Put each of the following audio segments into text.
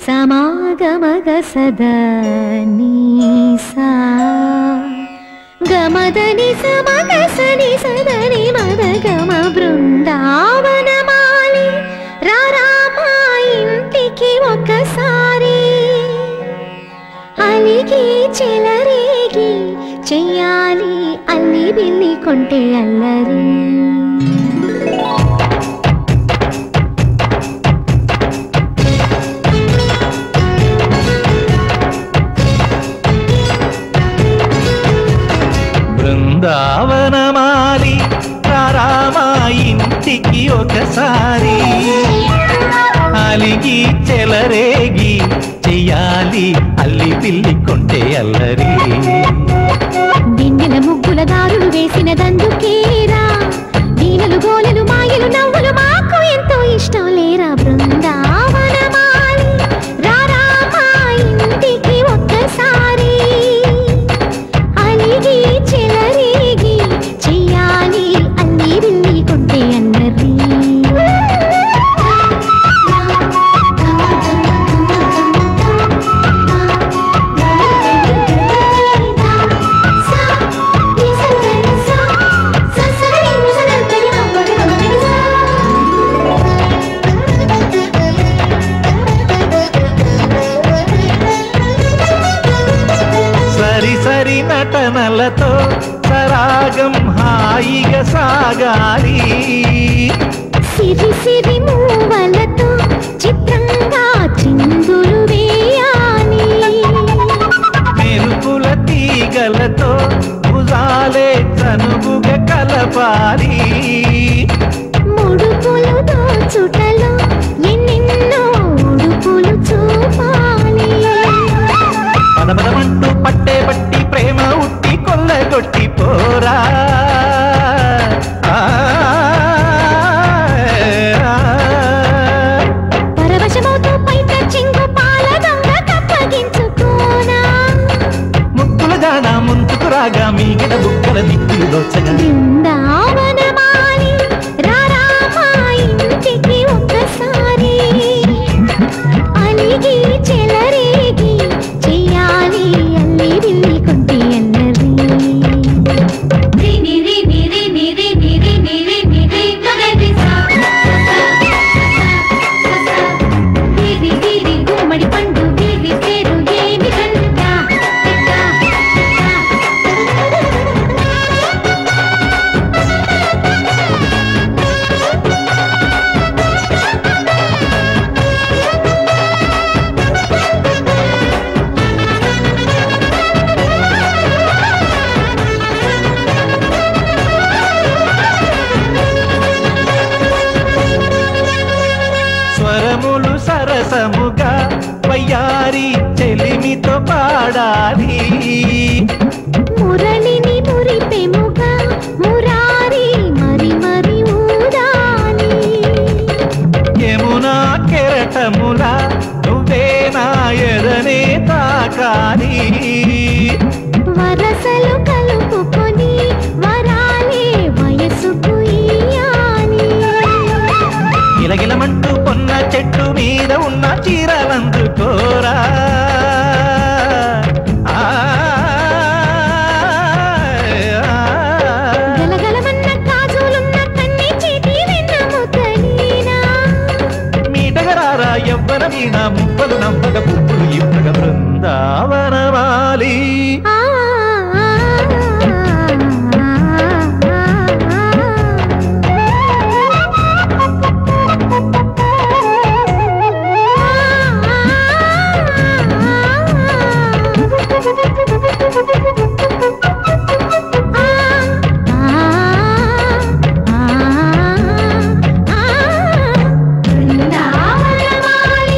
సమాగమగ సదా నీసా గమదని సమగ సని సదని మదగమ బృందావనమాలి రారామా ఇంటికి ఒకసారి అలిగి చెలరేగి చెయ్యాలి అల్లి బిల్లి కొంటే అల్లరి బృందావనమాలి రారామా ఇంటికి ఒకసారి అలిగి చెలరేగి చెయ్యాలి అల్లి పిల్లి కొంటే అల్లరి దిన్నెల ముగ్గుల దారులు వేసినదందుకేరా దీనలు గోలలు మాయలు నవ్వులు మాకు ఎంతో ఇష్టం లేరా బృందావనమాలి రారామా ఇంటికి ఒక్కసారి అలిగి చెలరేగి చెయ్యాలి అల్లి బిల్లి కొంటే అల్లరి సరి నటనలతో సరాగం హాయిగా సాగాలి సిరి సిరి మూవలతో చిత్రంగా చిందులు వేయాలి మెరుపుల తీగలతో భుజాలే చనువుగా కలపాలి ముడుపులు దోచుటలో ఎన్నెన్నో ఉడుపులు చూపాలి పదపదమంటూ పట్టే పట్టి ప్రేమ ఉట్టి కొల్లగొట్టి పోరా పరవశమవుతూ పైట చెంగు పాల దొంగ కప్పగించుకోనా ముక్కుల జాన ముందుకు రాగా మీగడ బుక్కల దిక్కులు దోచగా బృందావనమాలి రారామా ఇంటికి ఒక్కసారి అలిగి చెలరేగి చెయ్యాలి అల్లి బిల్లి కొంటే అల్లరి గుమ్మడి పండు వీరి పేరు ఏమి కంటా స్వరములు సరసముగా వయ్యారి చెలిమితో పాడాలి మురళిని మురిపెముగా మురారి మరి మరి ఊదాలి యమునా కెరటముల నువ్వే నా ఎదనే తాకాలి వరసలు కలుపుకొని వరాలే వయసుకు ఇయ్యాలి గిలగిలమంటూ పొన్న చెట్టు మీద ఉన్న చీరలందుకోరా గలగలమన్న కాజులున్న కన్ని చేతి వెన్నముకలీనా మీటగరారా ఎవ్వర వీణ ముప్పలు నవ్వగ పువ్వులు ఇవ్వగ బృందావనమాలి బృందావనమాలి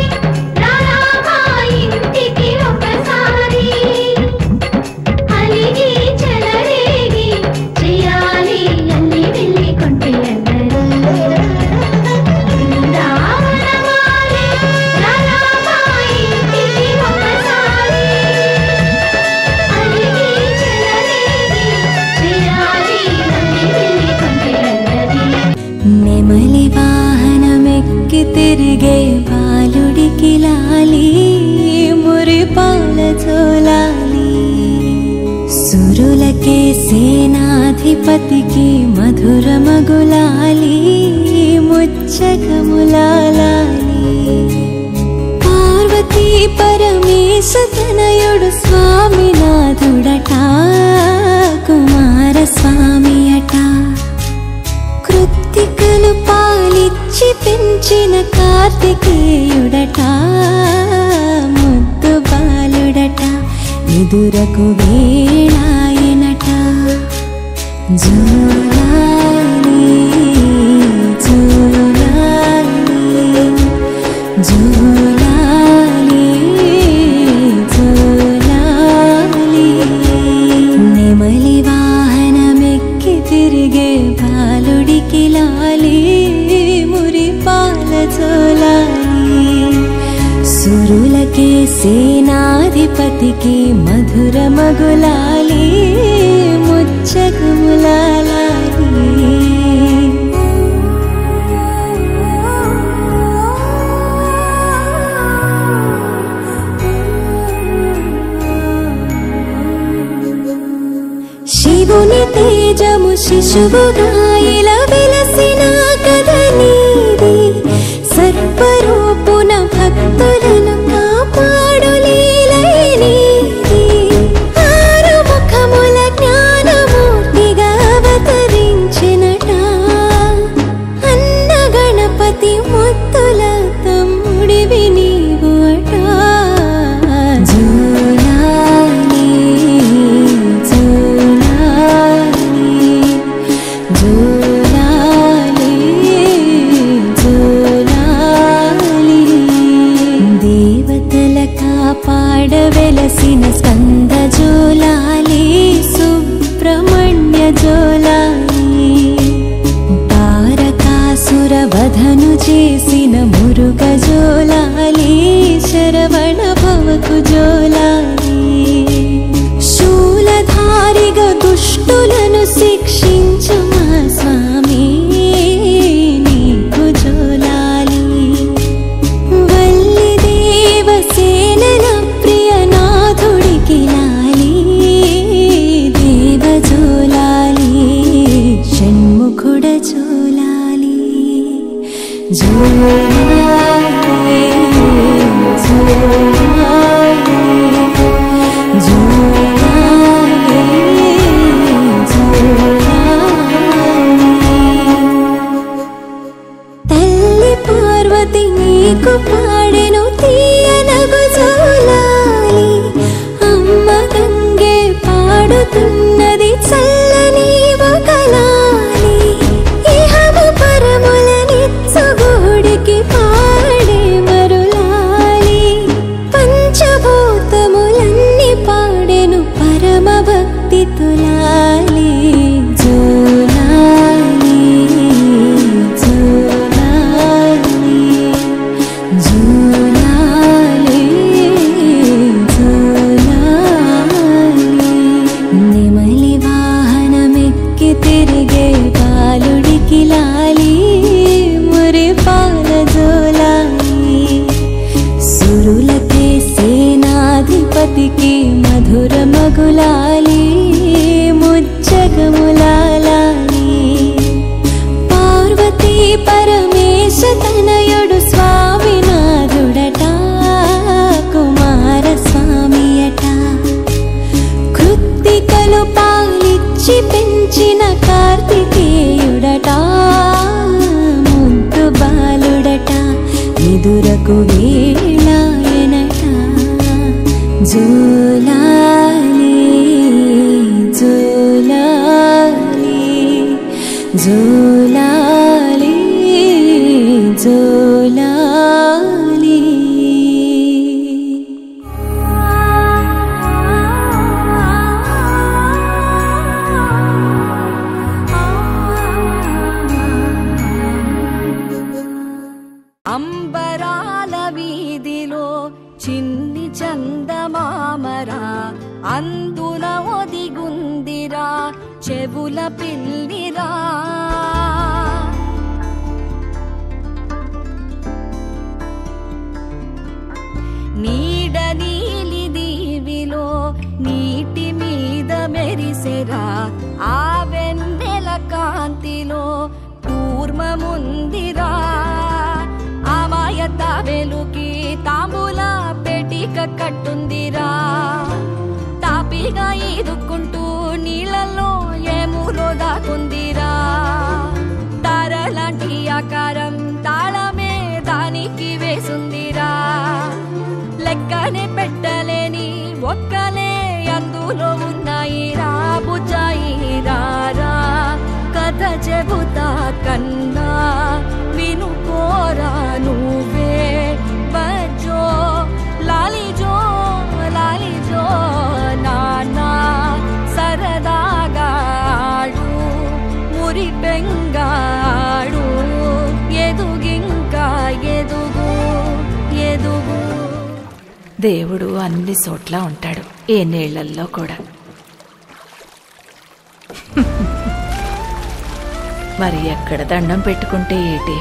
రారామా ఇంటికి ఒకసారి జోలాలి సురులకే సేనాధిపతికి మధురమగులాలి ముచ్చకములాలి పార్వతీ పరమేశ తనయుడు స్వామినాథుడట కుమారస్వామి అట కృత్తికలు పాలిచ్చి పెంచిన కార్తికేయుడట ముద్దు బాలుడట ఎదురకు వేళాయనట జోలాలి జోలాలి జోలాలి జోలాలి నెమలి వాహనమెక్కి తిరిగే బాలుడికి లాలి మురిపాల జోలాలి సురులకే సేనాధిపతికి మధురమగులాలి ముచ్చకములాలి శివుని తేజము శిశువుగా ఇలా వెలసిన కదనీది సర్వరూపున భక్తులను కాపాడు లీలైనీది ఆరు ముఖముల జ్ఞానమూర్తిగా అవతరించినట అన్న గణపతి ముత్తుల తమ్ముడివి నీవు అట జోలాలి జోలాలి జోలాలి దేవతల కాపాడవెలసిన స్కంద జోలాలి సుబ్రహ్మణ్య జోలాలి తారకాసుర వధను చేసిన మురుగ జోలాలి శరవణ భవకు జోలాలి శూలధారిగా దుష్టులను శిక్షించు మా స్వామి నీకు జోలాలి వల్లి దేవసేనల ప్రియనాథుడికి లాలి దేవ జోలాలి షణ్ముఖుడ జోలాలి జోలాలి జోలాలి జోలాలి తల్లి పార్వతి నీకు పాడెను తీయనగు జోలాలి అమ్మ గంగే పాడుతున్నది చల్లని ఒకలాలి ఇహము పరముల నిత్సగూడికి పాడే మరులాలి పంచభూతములన్నీ పాడెను పరమ భక్తి తులాలి జోలాలి జోలాలి జోలాలి జోలాలి నెమలి వాహనమెక్కి తిరిగే బాలుడికి లాలి మురిపాల జోలాలి సురులకే సేనాధిపతికి మధురమగులాలి ముచ్చకములాలి పార్వతీ పరమేశ తనయుడు స్వామినాథుడట కుమారస్వామి అట కృత్తికలు పాలిచ్చి పెంచిన కార్తికేయుడట ముద్దు బాలుడట ఎదురకు వేళాయనట జోలాలి జోలాలి జోలాలి జోలాలి అంబరాల వీధిలో చిన్ని చందమామరా అందున ఒదిగుందిరా చెవుల పిల్లిరా నీడ నీలి దీవి చీక కట్టుందిరా తాపిగా ఈదుకుంటూ నీళ్ళల్లో ఏమూలో దాకుందిరా తారలాంటి ఆకారం తాళమే దానికి వేసుందిరా లెక్కనే పెట్టలేని ఒక్కలే అందులో ఉన్నాయిరా బుజ్జాయిరా కథ చెబుతా కన్నా వినుకోరా నువ్వే బజ్జో లాలిజో లాలిజో నానా సరదాగాడు మురి బెంగాడు ఎదుగింకా ఎదుగు ఎదుగు దేవుడు అన్ని చోట్ల ఉంటాడు ఏ నీళ్లల్లో కూడా మరి ఎక్కడ దండం పెట్టుకుంటే ఏటి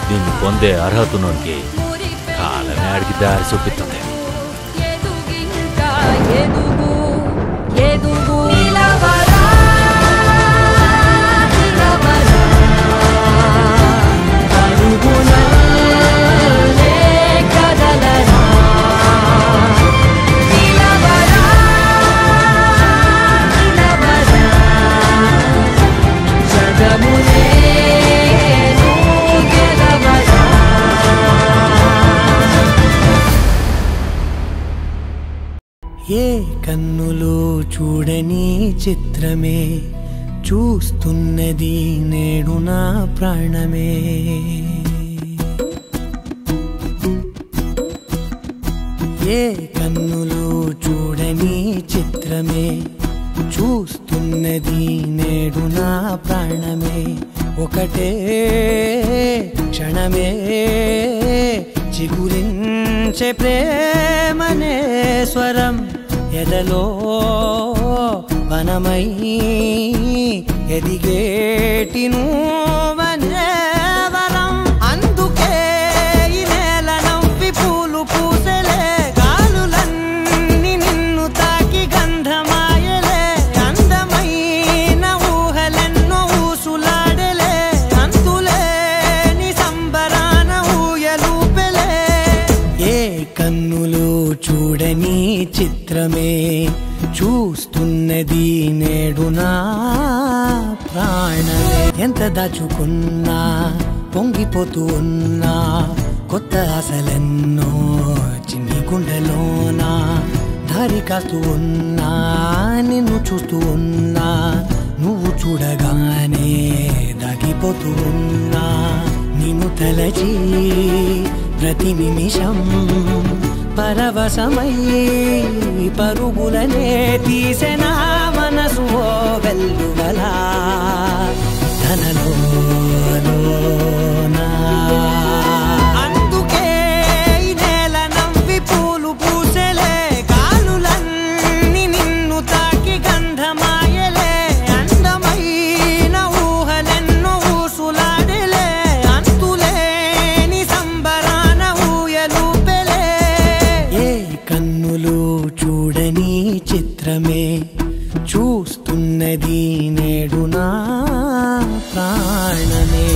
దీన్ని పొందే అర్హతనుడికి కాలమే అడిగి దారి చూపిస్తుంది. ఏ కన్నులో చూడని చిత్రమే చూస్తున్నది నేడు నా ప్రాణమే. ఏ కన్నులో చూడని చిత్రమే చూస్తున్నది నేడు నా ప్రాణమే. ఒకటే క్షణమే చిగురించే ప్రేమనే స్వరం ఎదలో వనమై ఎదిగేటి నువ్వనే వరం. అందుకే ఈ నేల నవ్వి పూలు పూసలే, గాలులన్నీ నిన్ను తాకి గంధమాయలే. అందమైన ఊహలెన్నో ఊసులాడలే, అంతులేని సంబరాన ఊయలూపెలే. ఏ కన్నులో చూడని చిత్రమే చూస్తున్నది నేడు నా ప్రాణమే. ఎంత దాచుకున్నా పొంగిపోతూ ఉన్నా, కొత్త ఆశలెన్నో చిన్ని గుండెలోనా. దారి కాస్తూ ఉన్నా, నిన్ను చూస్తూ ఉన్నా, నువ్వు చూడగానే దాగిపోతూ ఉన్నా. నిన్ను తలచి ప్రతి నిమిషం పరవశమై పరుగులనే తీసెనా మనసు ఓ వెల్లువలా తనలోనా. అందుకే ఈ నేల నవ్వి పూలు పూసలే, గాలులన్నీ నిన్ను తాకి గంధమాయలే. అందమైన ఊహలెన్నో ఊసులాడలే, అంతులేని ముఖమే చూస్తున్నది నేడు నా ప్రాణమే.